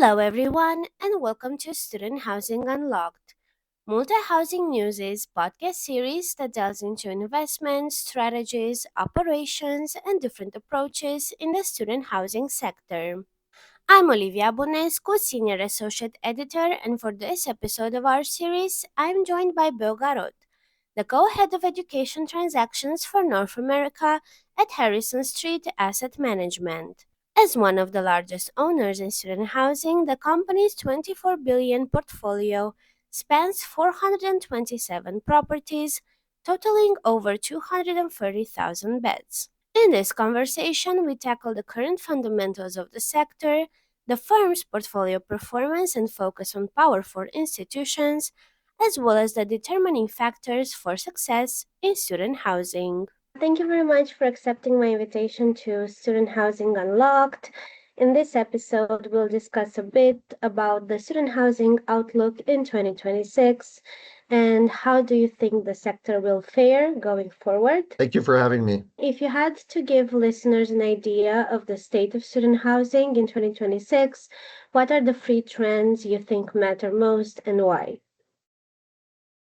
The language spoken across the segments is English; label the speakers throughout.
Speaker 1: Hello, everyone, and welcome to Student Housing Unlocked, multi-housing news' podcast series that delves into investments, strategies, operations, and different approaches in the student housing sector. I'm Olivia Bunescu, Senior Associate Editor, and for this episode of our series, I'm joined by Beau Garot, the co-head of education transactions for North America at Harrison Street Asset Management. As one of the largest owners in student housing, the company's 24 billion portfolio spans 427 properties, totaling over 230,000 beds. In this conversation, we tackle the current fundamentals of the sector, the firm's portfolio performance and focus on powerful institutions, as well as the determining factors for success in student housing. Thank you very much for accepting my invitation to Student Housing Unlocked. In this episode, we'll discuss a bit about the student housing outlook in 2026 and how do you think the sector will fare going forward?
Speaker 2: Thank you for having me.
Speaker 1: If you had to give listeners an idea of the state of student housing in 2026, what are the three trends you think matter most and why?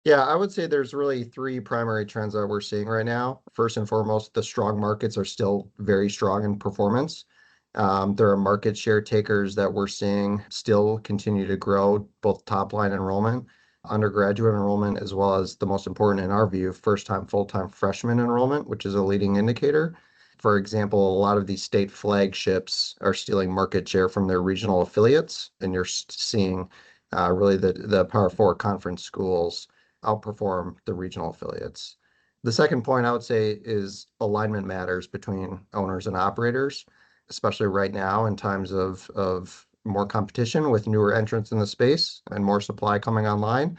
Speaker 2: Yeah, I would say there's really three primary trends that we're seeing right now. First and foremost, the strong markets are still very strong in performance. There are market share takers that we're seeing still continue to grow, both top line enrollment, undergraduate enrollment, as well as the most important in our view, first-time full-time freshman enrollment, which is a leading indicator. For example, a lot of these state flagships are stealing market share from their regional affiliates, and you're seeing really the Power Four conference schools outperform the regional affiliates. The second point I would say is alignment matters between owners and operators, especially right now in times of more competition with newer entrants in the space and more supply coming online.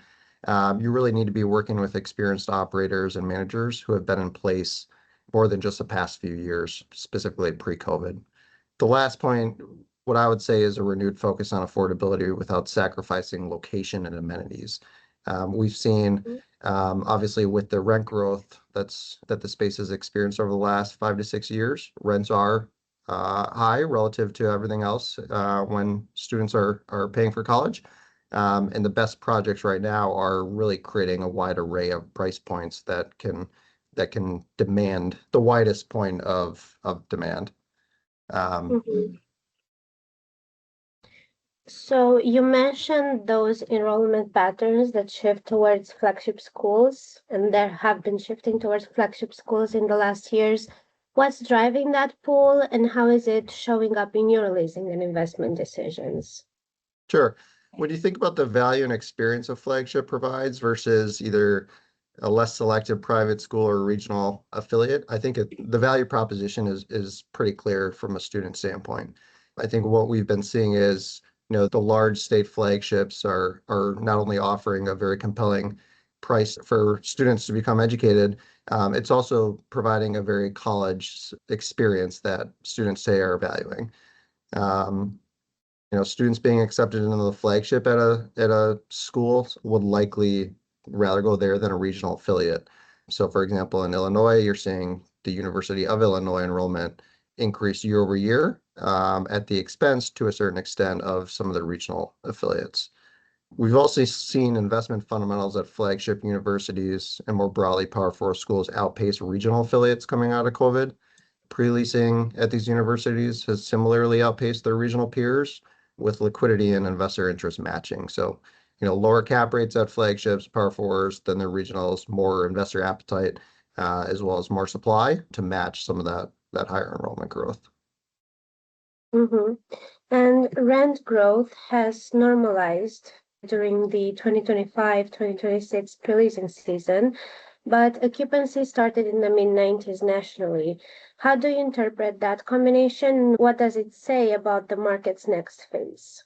Speaker 2: You really need to be working with experienced operators and managers who have been in place more than just the past few years, specifically pre-COVID. The last point, what I would say is a renewed focus on affordability without sacrificing location and amenities. We've seen, obviously, with the rent growth that the space has experienced over the last 5 to 6 years, rents are high relative to everything else when students are paying for college. And the best projects right now are really creating a wide array of price points that can demand the widest point of demand.
Speaker 1: So you mentioned those enrollment patterns that shift towards flagship schools, and there have been shifting towards flagship schools in the last years. What's driving that pull, and how is it showing up in your leasing and investment decisions?
Speaker 2: Sure. When you think about the value and experience a flagship provides versus either a less selective private school or regional affiliate, I think the value proposition is pretty clear from a student standpoint. I think what we've been seeing is, the large state flagships are not only offering a very compelling price for students to become educated, it's also providing a very college experience that students say are valuing. Students being accepted into the flagship at a school would likely rather go there than a regional affiliate. So, for example, in Illinois, you're seeing the University of Illinois enrollment increase year over year at the expense, to a certain extent, of some of the regional affiliates. We've also seen investment fundamentals at flagship universities and more broadly Power Four schools outpace regional affiliates coming out of COVID. Pre-leasing at these universities has similarly outpaced their regional peers, with liquidity and investor interest matching. So, lower cap rates at flagships, Power Fours than their regionals, more investor appetite, as well as more supply to match some of that higher enrollment growth.
Speaker 1: Mm-hmm. And rent growth has normalized during the 2025-2026 pre-leasing season, but occupancy started in the mid-90s nationally. How do you interpret that combination? What does it say about the market's next phase?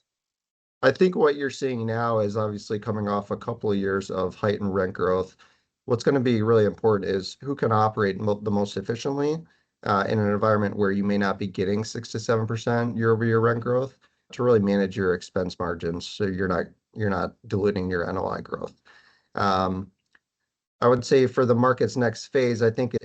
Speaker 2: I think what you're seeing now is obviously coming off a couple of years of heightened rent growth. What's going to be really important is who can operate the most efficiently in an environment where you may not be getting 6 to 7% year over year rent growth to really manage your expense margins so you're not diluting your NOI growth. Um, I would say for the market's next phase, I think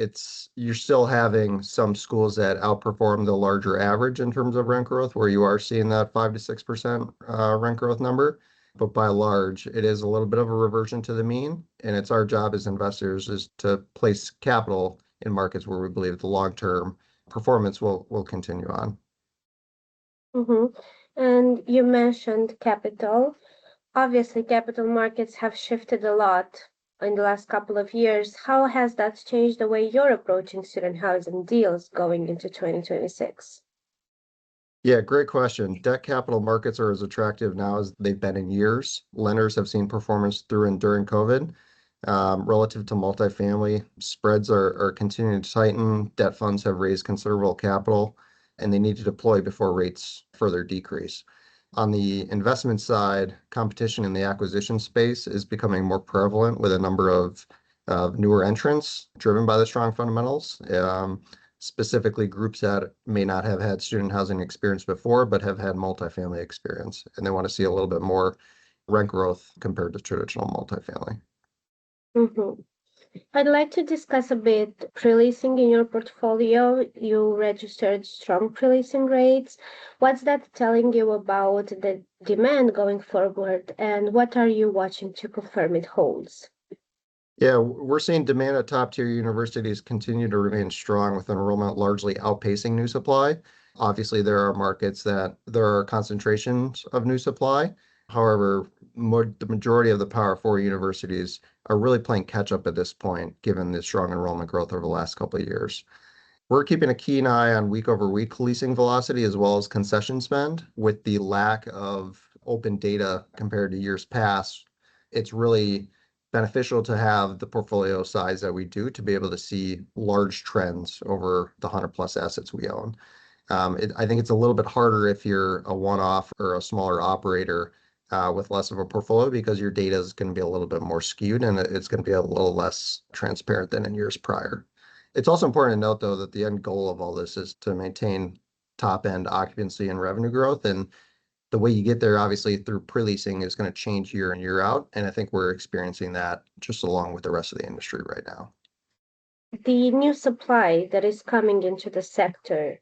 Speaker 2: you're still having some schools that outperform the larger average in terms of rent growth, where you are seeing that 5 to 6% rent growth number. But by large, it is a little bit of a reversion to the mean, and it's our job as investors is to place capital in markets where we believe the long-term performance will continue on.
Speaker 1: Mm-hmm. And you mentioned capital. Obviously, capital markets have shifted a lot in the last couple of years. How has that changed the way you're approaching student housing deals going into 2026?
Speaker 2: Yeah, great question. Debt capital markets are as attractive now as they've been in years. Lenders have seen performance through and during COVID. Relative to multifamily, spreads are continuing to tighten. Debt funds have raised considerable capital, and they need to deploy before rates further decrease. On the investment side, competition in the acquisition space is becoming more prevalent with a number of newer entrants driven by the strong fundamentals. Specifically groups that may not have had student housing experience before, but have had multifamily experience, and they want to see a little bit more rent growth compared to traditional multifamily.
Speaker 1: Mm-hmm. I'd like to discuss a bit pre-leasing in your portfolio. You registered strong pre-leasing rates. What's that telling you about the demand going forward, and what are you watching to confirm it holds?
Speaker 2: Yeah, we're seeing demand at top tier universities continue to remain strong with enrollment largely outpacing new supply. Obviously, there are markets that there are concentrations of new supply. However, the majority of the Power Four universities are really playing catch up at this point, given the strong enrollment growth over the last couple of years. We're keeping a keen eye on week over week leasing velocity as well as concession spend. With the lack of open data compared to years past, it's really beneficial to have the portfolio size that we do to be able to see large trends over the 100+ assets we own. I think it's a little bit harder if you're a one-off or a smaller operator with less of a portfolio because your data is going to be a little bit more skewed and it's going to be a little less transparent than in years prior. It's also important to note, though, that the end goal of all this is to maintain top-end occupancy and revenue growth. And the way you get there, obviously, through pre-leasing is going to change year in, year out. And I think we're experiencing that just along with the rest of the industry right now.
Speaker 1: The new supply that is coming into the sector,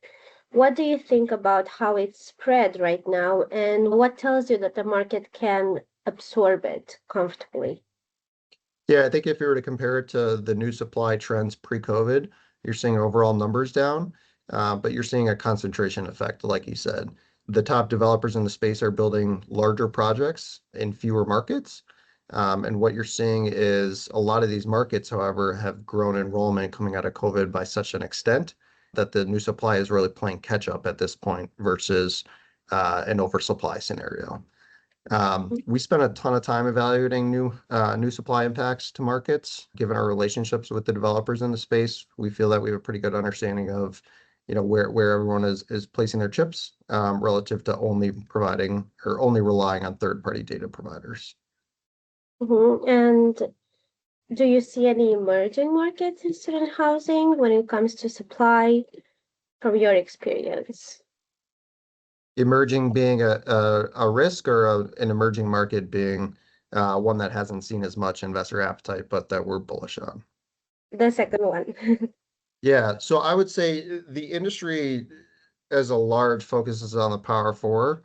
Speaker 1: what do you think about how it's spread right now, and what tells you that the market can absorb it comfortably?
Speaker 2: Yeah, I think if you were to compare it to the new supply trends pre-COVID, you're seeing overall numbers down, but you're seeing a concentration effect, like you said. The top developers in the space are building larger projects in fewer markets. And what you're seeing is a lot of these markets, however, have grown enrollment coming out of COVID by such an extent that the new supply is really playing catch up at this point versus an oversupply scenario. We spent a ton of time evaluating new supply impacts to markets. Given our relationships with the developers in the space, we feel that we have a pretty good understanding of, where everyone is placing their chips relative to only providing or only relying on third-party data providers.
Speaker 1: And do you see any emerging markets in student housing when it comes to supply from your experience?
Speaker 2: Emerging being a risk or an emerging market being one that hasn't seen as much investor appetite, but that we're bullish on.
Speaker 1: The second one.
Speaker 2: Yeah, so I would say the industry as a large focuses on the Power Four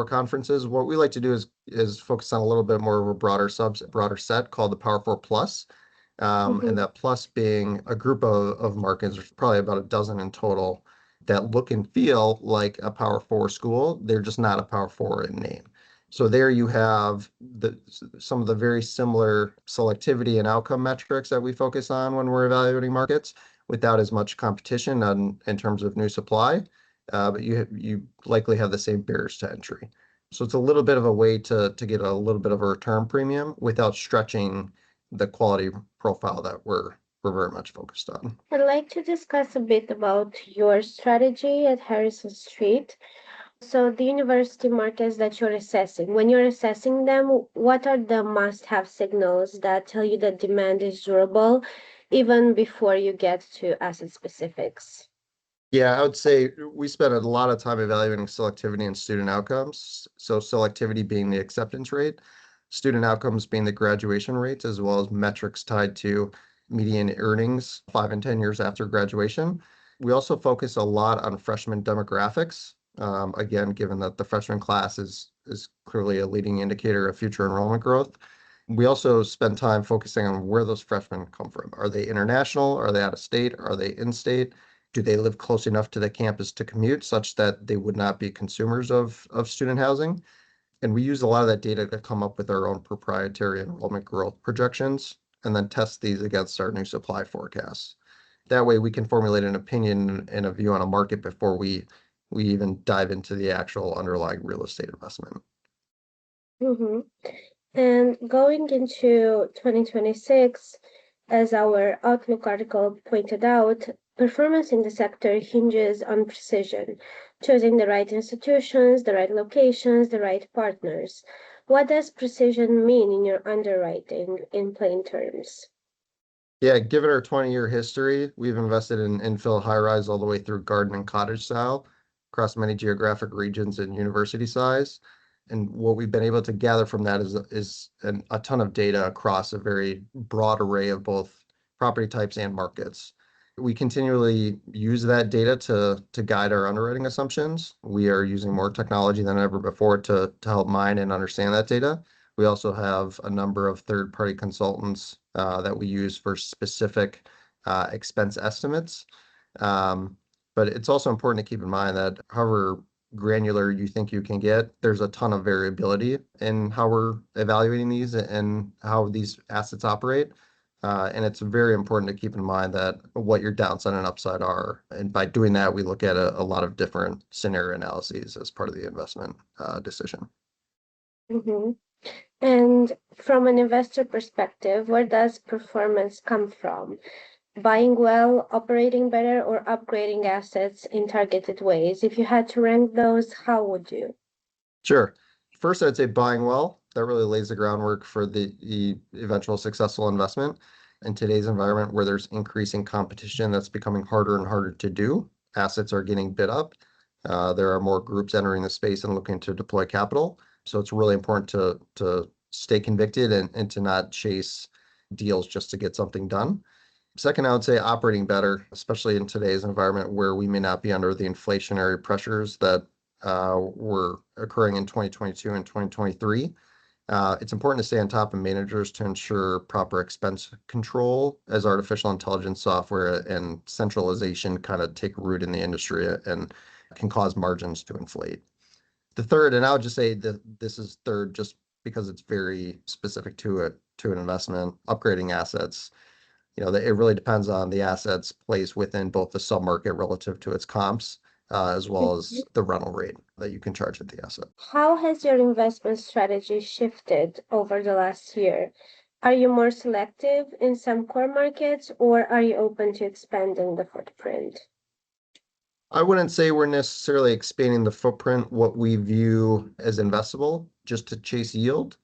Speaker 2: conferences. What we like to do is focus on a little bit more of a broader set called the Power Four Plus, and
Speaker 1: Mhm.
Speaker 2: that plus being a group of markets, there's probably about a dozen in total that look and feel like a Power Four school. They're just not a Power Four in name. So there you have some of the very similar selectivity and outcome metrics that we focus on when we're evaluating markets without as much competition in terms of new supply. But you likely have the same barriers to entry. So it's a little bit of a way to get a little bit of a return premium without stretching the quality profile that we're very much focused on.
Speaker 1: I'd like to discuss a bit about your strategy at Harrison Street. So, the university markets that you're assessing, when you're assessing them, what are the must-have signals that tell you that demand is durable even before you get to asset specifics?
Speaker 2: Yeah, I would say we spent a lot of time evaluating selectivity and student outcomes. So selectivity being the acceptance rate. student outcomes being the graduation rates, as well as metrics tied to median earnings 5 and 10 years after graduation. We also focus a lot on freshman demographics. Again, given that the freshman class is clearly a leading indicator of future enrollment growth. We also spend time focusing on where those freshmen come from. Are they international? Are they out of state? Are they in state? Do they live close enough to the campus to commute such that they would not be consumers of student housing? And we use a lot of that data to come up with our own proprietary enrollment growth projections and then test these against our new supply forecasts. That way we can formulate an opinion and a view on a market before we even dive into the actual underlying real estate investment.
Speaker 1: Mm-hmm. And going into 2026, as our Outlook article pointed out, performance in the sector hinges on precision, choosing the right institutions, the right locations, the right partners. What does precision mean in your underwriting in plain terms?
Speaker 2: Yeah, given our 20-year history, we've invested in infill high-rise all the way through garden and cottage style across many geographic regions and university size. And what we've been able to gather from that is a ton of data across a very broad array of both property types and markets. We continually use that data to guide our underwriting assumptions. We are using more technology than ever before to help mine and understand that data. We also have a number of third-party consultants that we use for specific expense estimates. But it's also important to keep in mind that however granular you think you can get, there's a ton of variability in how we're evaluating these and how these assets operate. And it's very important to keep in mind that what your downside and upside are. And by doing that, we look at a lot of different scenario analyses as part of the investment decision.
Speaker 1: Mm-hmm. And from an investor perspective, where does performance come from? Buying well, operating better, or upgrading assets in targeted ways? If you had to rank those, how would you?
Speaker 2: Sure. First, I'd say buying well. That really lays the groundwork for the eventual successful investment. In today's environment where there's increasing competition that's becoming harder and harder to do, assets are getting bid up. There are more groups entering the space and looking to deploy capital. So it's really important to stay convicted and to not chase deals just to get something done. Second, I would say operating better, especially in today's environment where we may not be under the inflationary pressures that were occurring in 2022 and 2023. It's important to stay on top of managers to ensure proper expense control as artificial intelligence software and centralization kind of take root in the industry and can cause margins to inflate. The third, and I would just say that this is third just because it's very specific to an investment, upgrading assets. It really depends on the asset's place within both the submarket relative to its comps, as well as the rental rate that you can charge at the asset.
Speaker 1: How has your investment strategy shifted over the last year? Are you more selective in some core markets, or are you open to expanding the footprint?
Speaker 2: I wouldn't say we're necessarily expanding the footprint, what we view as investable, just to chase yield.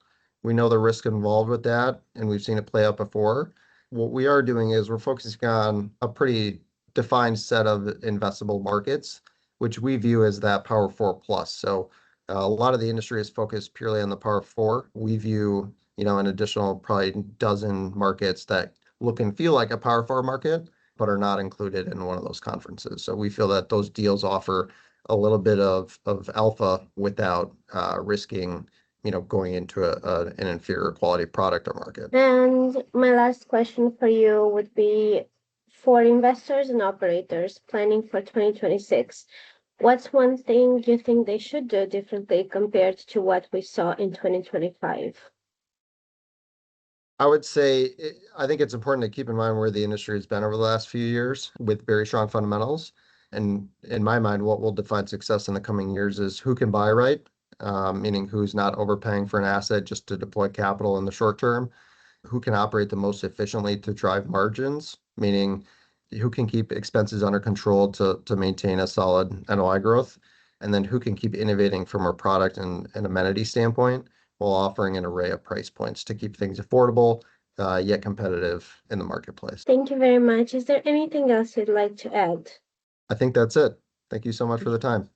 Speaker 2: We know the risk involved with that, and we've seen it play out before. What we are doing is we're focusing on a pretty defined set of investable markets, which we view as that Power 4 plus. So a lot of the industry is focused purely on the Power 4. We view, an additional probably dozen markets that look and feel like a Power 4 market, but are not included in one of those conferences. So we feel that those deals offer a little bit of alpha without risking, going into an inferior quality product or market.
Speaker 1: And my last question for you would be for investors and operators planning for 2026, what's one thing you think they should do differently compared to what we saw in 2025?
Speaker 2: I would say I think it's important to keep in mind where the industry has been over the last few years with very strong fundamentals. And in my mind, what will define success in the coming years is who can buy right, meaning who's not overpaying for an asset just to deploy capital in the short term, who can operate the most efficiently to drive margins, meaning who can keep expenses under control to maintain a solid NOI growth, and then who can keep innovating from a product and amenity standpoint while offering an array of price points to keep things affordable, yet competitive in the marketplace.
Speaker 1: Thank you very much. Is there anything else you'd like to add?
Speaker 2: I think that's it. Thank you so much for the time.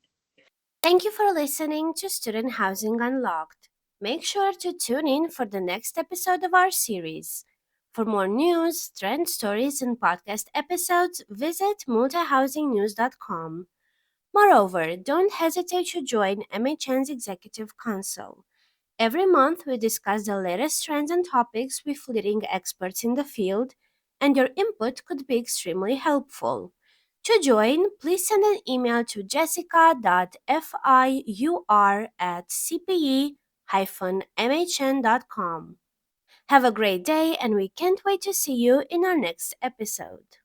Speaker 1: Thank you for listening to Student Housing Unlocked. Make sure to tune in for the next episode of our series. For more news, trend stories, and podcast episodes, visit multihousingnews.com. Moreover, don't hesitate to join MHN's Executive Council. Every month, we discuss the latest trends and topics with leading experts in the field, and your input could be extremely helpful. To join, please send an email to jessica.fiur@cpe-mhn.com. Have a great day, and we can't wait to see you in our next episode.